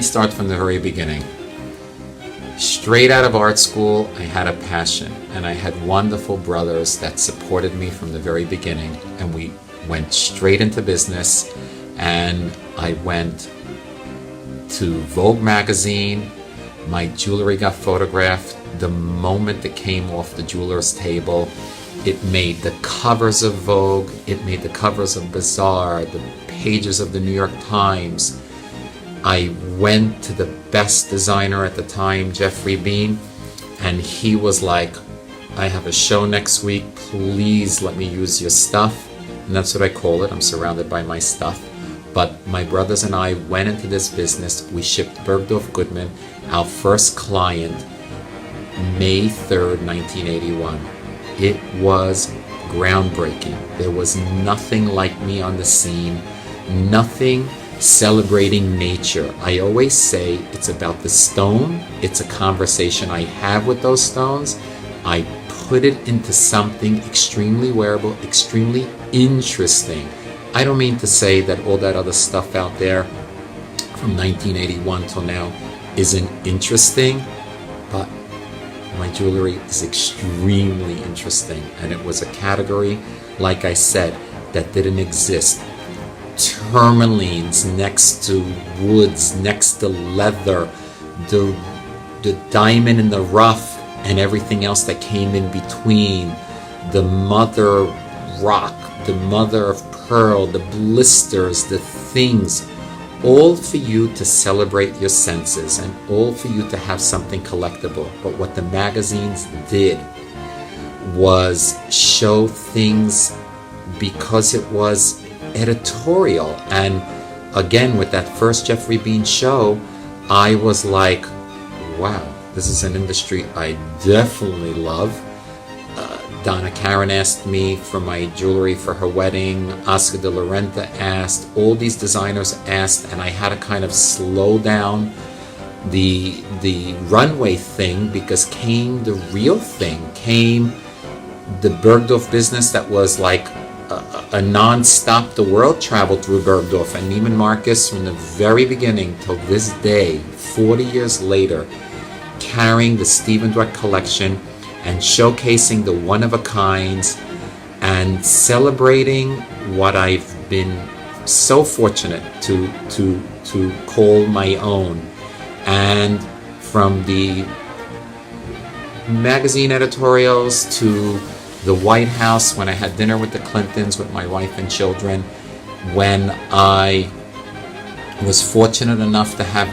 start from the very beginning. Straight out of art school, I had a passion, and I had wonderful brothers that supported me from the very beginning, and we went straight into business. And I went to Vogue magazine. My jewelry got photographed the moment it came off the jeweler's table. It made the covers of Vogue, it made the covers of Bazaar, the pages of the New York Times. I went to the best designer at the time, Jeffrey Bean, and he was like, I have a show next week, please let me use your stuff. And that's what I call it, I'm surrounded by my stuff. But my brothers and I went into this business. We shipped Bergdorf Goodman, our first client, May 3rd, 1981. It was groundbreaking. There was nothing like me on the scene, nothing celebrating nature. I always say it's about the stone. It's a conversation I have with those stones. I put it into something extremely wearable, extremely interesting. I don't mean to say that all that other stuff out there from 1981 till now isn't interesting, but my jewelry is extremely interesting, and it was a category, like I said, that didn't exist. Tourmalines next to woods, next to leather, the diamond in the rough and everything else that came in between, the mother rock, the mother of pearl, the blisters, the things, all for you to celebrate your senses and all for you to have something collectible. But what the magazines did was show things because it was editorial. And again, with that first Jeffrey Bean show, I was like, wow, this is an industry I definitely love. Donna Karan asked me for my jewelry for her wedding. Oscar de la Renta asked. All these designers asked, and I had to kind of slow down the runway thing, because came the real thing. Came the Bergdorf business that was like a non-stop. The world traveled through Bergdorf, and Neiman Marcus from the very beginning till this day, 40 years later, carrying the Stephen Dweck collection and showcasing the one-of-a-kinds and celebrating what I've been so fortunate to call my own. And from the magazine editorials to the White House, when I had dinner with the Clintons with my wife and children, when I was fortunate enough to have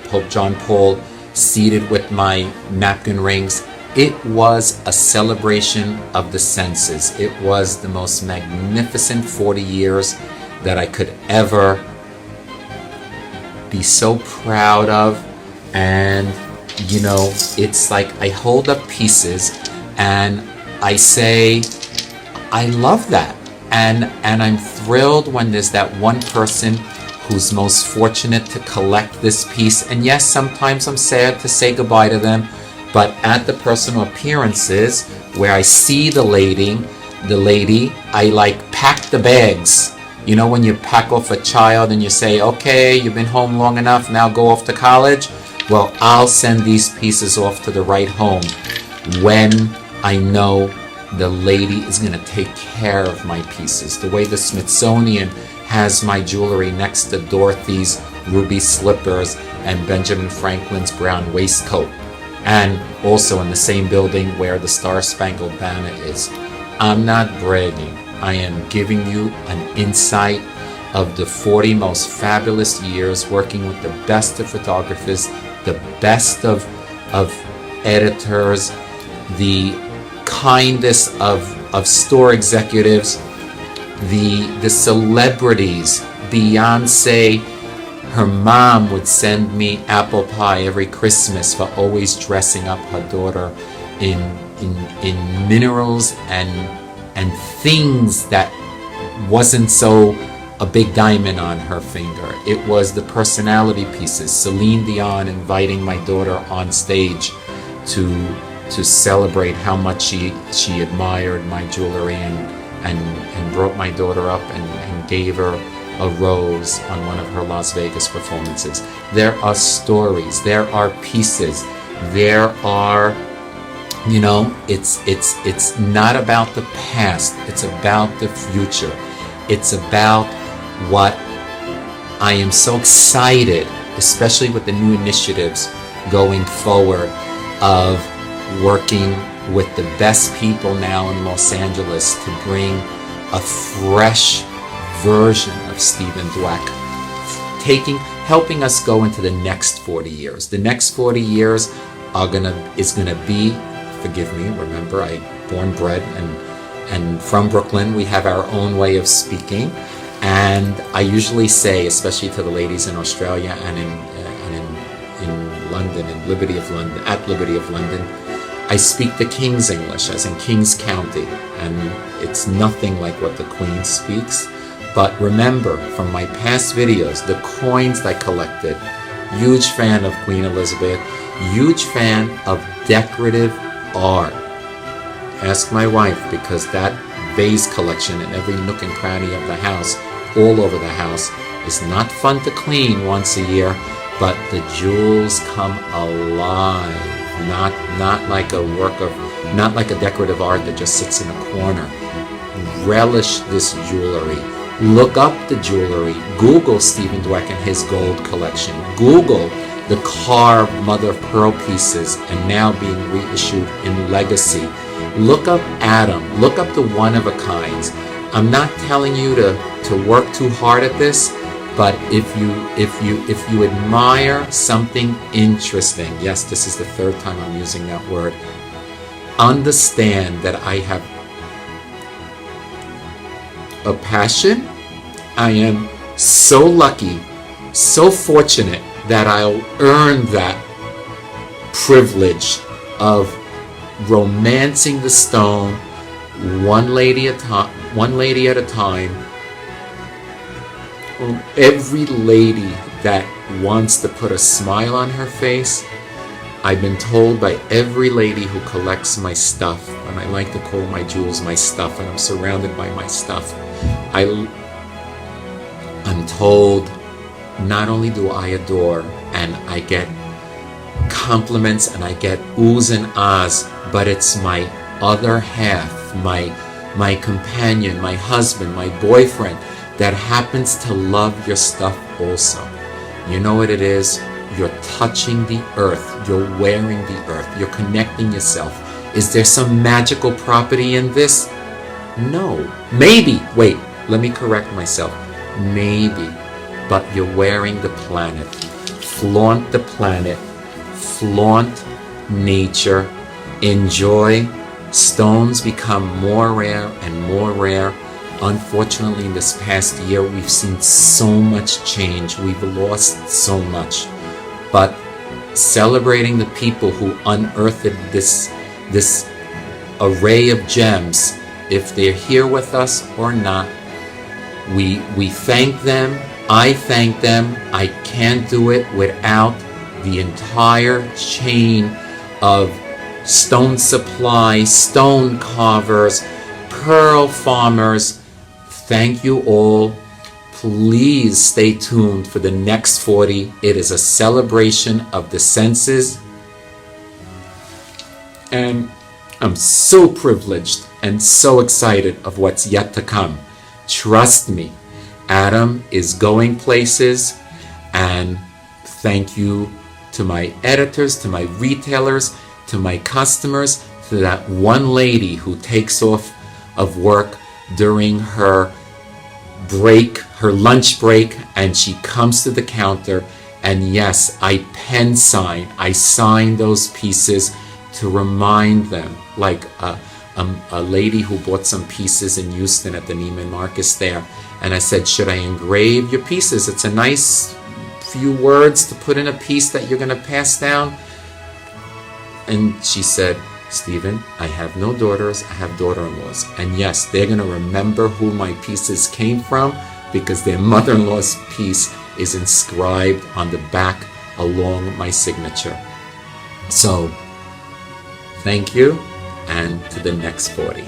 Pope John Paul seated with my napkin rings, it was a celebration of the senses. It was the most magnificent 40 years that I could ever be so proud of. And, you know, it's like I hold up pieces and I say, I love that. And I'm thrilled when there's that one person who's most fortunate to collect this piece. And yes, sometimes I'm sad to say goodbye to them, but at the personal appearances where I see the lady, I like pack the bags. You know, when you pack off a child and you say, okay, you've been home long enough, now go off to college. Well, I'll send these pieces off to the right home when I know the lady is going to take care of my pieces. The way the Smithsonian has my jewelry next to Dorothy's ruby slippers and Benjamin Franklin's brown waistcoat, and also in the same building where the Star-Spangled Banner is. I'm not bragging. I am giving you an insight of the 40 most fabulous years working with the best of photographers, the best of editors, the kindest of store executives, the celebrities. Beyonce, her mom would send me apple pie every Christmas for always dressing up her daughter in minerals and things that wasn't so a big diamond on her finger. It was the personality pieces. Celine Dion inviting my daughter on stage to celebrate how much she admired my jewelry and brought my daughter up and gave her a rose on one of her Las Vegas performances. There are stories, there are pieces, there are, you know, it's not about the past, it's about the future. It's about what I am so excited, especially with the new initiatives going forward, of working with the best people now in Los Angeles to bring a fresh version of Stephen Dweck, helping us go into the next 40 years. The next 40 years is gonna be, forgive me, remember I born, bred, and from Brooklyn. We have our own way of speaking, and I usually say, especially to the ladies in Australia and in London, at Liberty of London, I speak the King's English, as in King's County, and it's nothing like what the Queen speaks. But remember, from my past videos, the coins I collected, huge fan of Queen Elizabeth, huge fan of decorative art. Ask my wife, because that vase collection in every nook and cranny of the house, all over the house, is not fun to clean once a year, but the jewels come alive. Not like a decorative art that just sits in a corner. Relish this jewelry. Look up the jewelry. Google Stephen Dweck and his gold collection. Google the carved mother of pearl pieces and now being reissued in legacy. Look up Adam. Look up the one-of-a-kinds. I'm not telling you to work too hard at this, but if you admire something interesting, yes, this is the third time I'm using that word, understand that I have a passion. I am so lucky, so fortunate that I'll earn that privilege of romancing the stone one lady at a time. Every lady that wants to put a smile on her face, I've been told by every lady who collects my stuff, and I like to call my jewels my stuff, and I'm surrounded by my stuff, I'm told not only do I adore and I get compliments and I get oohs and ahs, but it's my other half, my companion, my husband, my boyfriend, that happens to love your stuff also. You know what it is? You're touching the earth. You're wearing the earth. You're connecting yourself. Is there some magical property in this? No. Maybe. Wait, let me correct myself. Maybe. But you're wearing the planet. Flaunt the planet. Flaunt nature. Enjoy. Stones become more rare and more rare. Unfortunately, in this past year, we've seen so much change. We've lost so much. But celebrating the people who unearthed this array of gems, if they're here with us or not, we thank them. I thank them. I can't do it without the entire chain of stone supply, stone carvers, pearl farmers. Thank you all. Please stay tuned for the next 40. It is a celebration of the senses. And I'm so privileged and so excited of what's yet to come. Trust me, Adam is going places. And thank you to my editors, to my retailers, to my customers, to that one lady who takes off of work during her break, her lunch break, and she comes to the counter, and yes, I pen sign. I sign those pieces to remind them, like a lady who bought some pieces in Houston at the Neiman Marcus there, and I said, should I engrave your pieces? It's a nice few words to put in a piece that you're going to pass down. And she said, Stephen, I have no daughters, I have daughter-in-laws. And yes, they're going to remember who my pieces came from, because their mother-in-law's piece is inscribed on the back along my signature. So, thank you, and to the next 40.